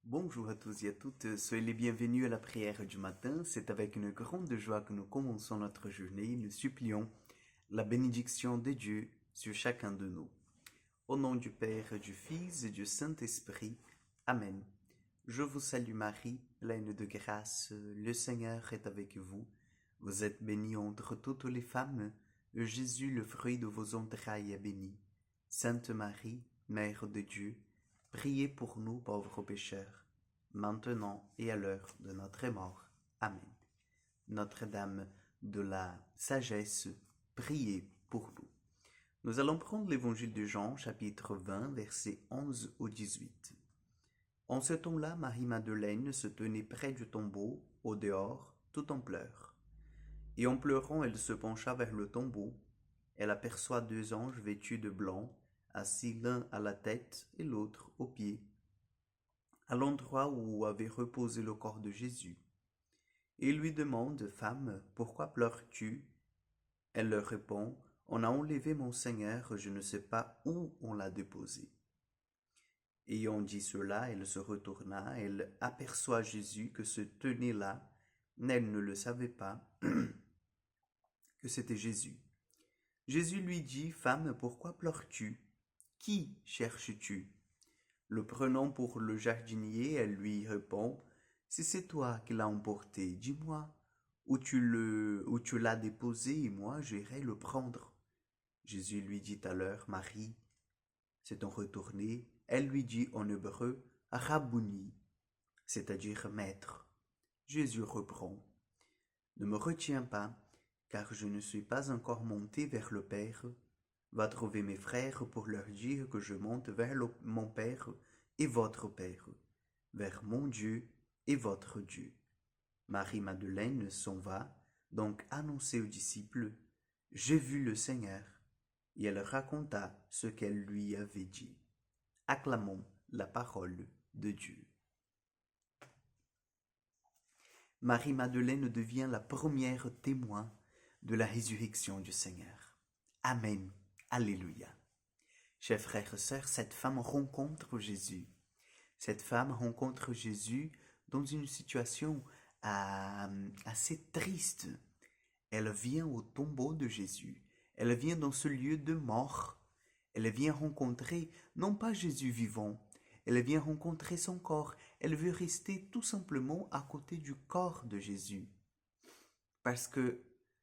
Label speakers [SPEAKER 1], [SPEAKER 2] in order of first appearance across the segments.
[SPEAKER 1] Bonjour à tous et à toutes, soyez les bienvenus à la prière du matin. C'est avec une grande joie que nous commençons notre journée. Nous supplions la bénédiction de Dieu sur chacun de nous. Au nom du Père, du Fils et du Saint-Esprit. Amen. Je vous salue Marie, pleine de grâce, le Seigneur est avec vous. Vous êtes bénie entre toutes les femmes, et Jésus, le fruit de vos entrailles, est béni. Sainte Marie, Mère de Dieu, priez pour nous pauvres pécheurs, maintenant et à l'heure de notre mort. Amen. Notre-Dame de la sagesse, priez pour nous. Nous allons prendre l'évangile de Jean, chapitre 20, versets 11 au 18. En ce temps-là, Marie-Madeleine se tenait près du tombeau, au dehors, tout en pleurs. Et en pleurant, elle se pencha vers le tombeau. Elle aperçoit deux anges vêtus de blanc, assis l'un à la tête et l'autre aux pieds, à l'endroit où avait reposé le corps de Jésus. Et il lui demande, Femme, pourquoi pleures-tu? Elle leur répond, On a enlevé mon Seigneur, je ne sais pas où on l'a déposé. Ayant dit cela, elle se retourna, elle aperçoit Jésus que se tenait là, mais elle ne le savait pas que c'était Jésus. Jésus lui dit, Femme, pourquoi pleures-tu? Qui cherches-tu? Le prenant pour le jardinier, elle lui répond, Si c'est toi qui l'as emporté, dis-moi où tu l'as déposé et moi j'irai le prendre. Jésus lui dit alors, Marie. S'étant retournée, elle lui dit en hébreu, Rabouni, c'est-à-dire maître. Jésus reprend, Ne me retiens pas, car je ne suis pas encore monté vers le Père. Va trouver mes frères pour leur dire que je monte vers mon Père et votre Père, vers mon Dieu et votre Dieu. Marie-Madeleine s'en va donc annoncer aux disciples, J'ai vu le Seigneur, et elle raconta ce qu'elle lui avait dit. Acclamons la parole de Dieu. Marie-Madeleine devient la première témoin de la résurrection du Seigneur. Amen. Alléluia. Chers frères et sœurs, cette femme rencontre Jésus. Cette femme rencontre Jésus dans une situation assez triste. Elle vient au tombeau de Jésus. Elle vient dans ce lieu de mort. Elle vient rencontrer non pas Jésus vivant, elle vient rencontrer son corps. Elle veut rester tout simplement à côté du corps de Jésus. Parce que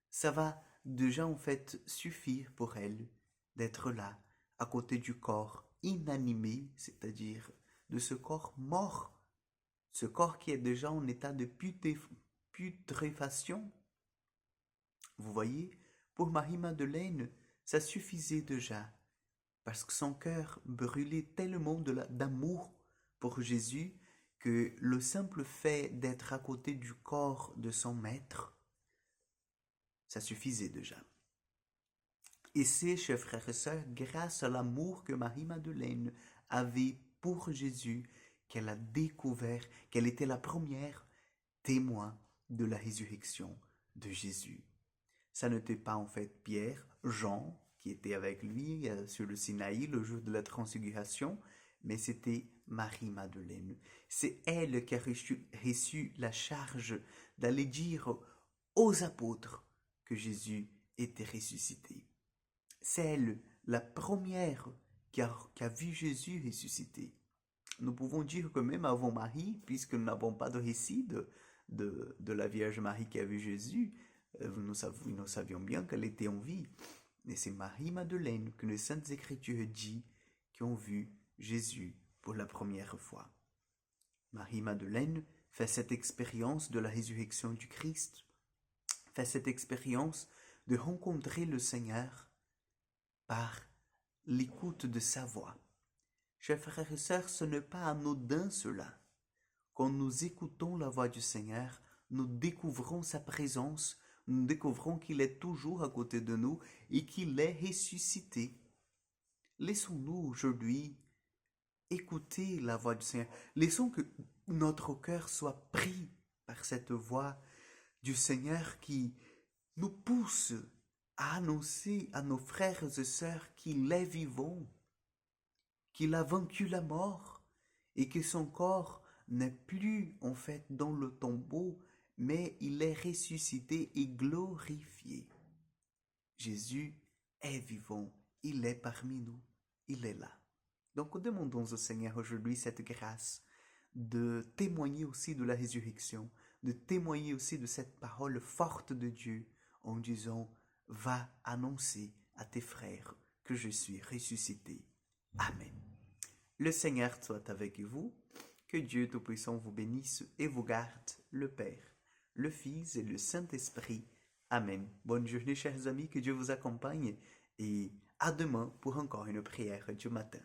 [SPEAKER 1] ça va déjà en fait suffire pour elle d'être là, à côté du corps inanimé, c'est-à-dire de ce corps mort, ce corps qui est déjà en état de putréfaction. Vous voyez, pour Marie-Madeleine, ça suffisait déjà, parce que son cœur brûlait tellement d'amour pour Jésus que le simple fait d'être à côté du corps de son maître, ça suffisait déjà. Et c'est, chers frères et sœurs, grâce à l'amour que Marie-Madeleine avait pour Jésus, qu'elle a découvert qu'elle était la première témoin de la résurrection de Jésus. Ça n'était pas en fait Pierre, Jean, qui était avec lui sur le Sinaï le jour de la transfiguration, mais c'était Marie-Madeleine. C'est elle qui a reçu la charge d'aller dire aux apôtres que Jésus était ressuscité. C'est elle, la première qui a vu Jésus ressuscité. Nous pouvons dire que même avant Marie, puisque nous n'avons pas de récit de la Vierge Marie qui a vu Jésus, nous savions bien qu'elle était en vie. Mais c'est Marie-Madeleine que les Saintes Écritures disent qui ont vu Jésus pour la première fois. Marie-Madeleine fait cette expérience de la résurrection du Christ, fait cette expérience de rencontrer le Seigneur par l'écoute de sa voix. Chers frères et sœurs, ce n'est pas anodin cela. Quand nous écoutons la voix du Seigneur, nous découvrons sa présence, nous découvrons qu'il est toujours à côté de nous et qu'il est ressuscité. Laissons-nous aujourd'hui écouter la voix du Seigneur. Laissons que notre cœur soit pris par cette voix du Seigneur qui nous pousse à annoncer à nos frères et sœurs qu'il est vivant, qu'il a vaincu la mort et que son corps n'est plus en fait dans le tombeau, mais il est ressuscité et glorifié. Jésus est vivant, il est parmi nous, il est là. Donc demandons au Seigneur aujourd'hui cette grâce de témoigner aussi de la résurrection, de témoigner aussi de cette parole forte de Dieu en disant « Va annoncer à tes frères que je suis ressuscité. » Amen. Le Seigneur soit avec vous, que Dieu Tout-Puissant vous bénisse et vous garde, le Père, le Fils et le Saint-Esprit. Amen. Bonne journée chers amis, que Dieu vous accompagne et à demain pour encore une prière du matin.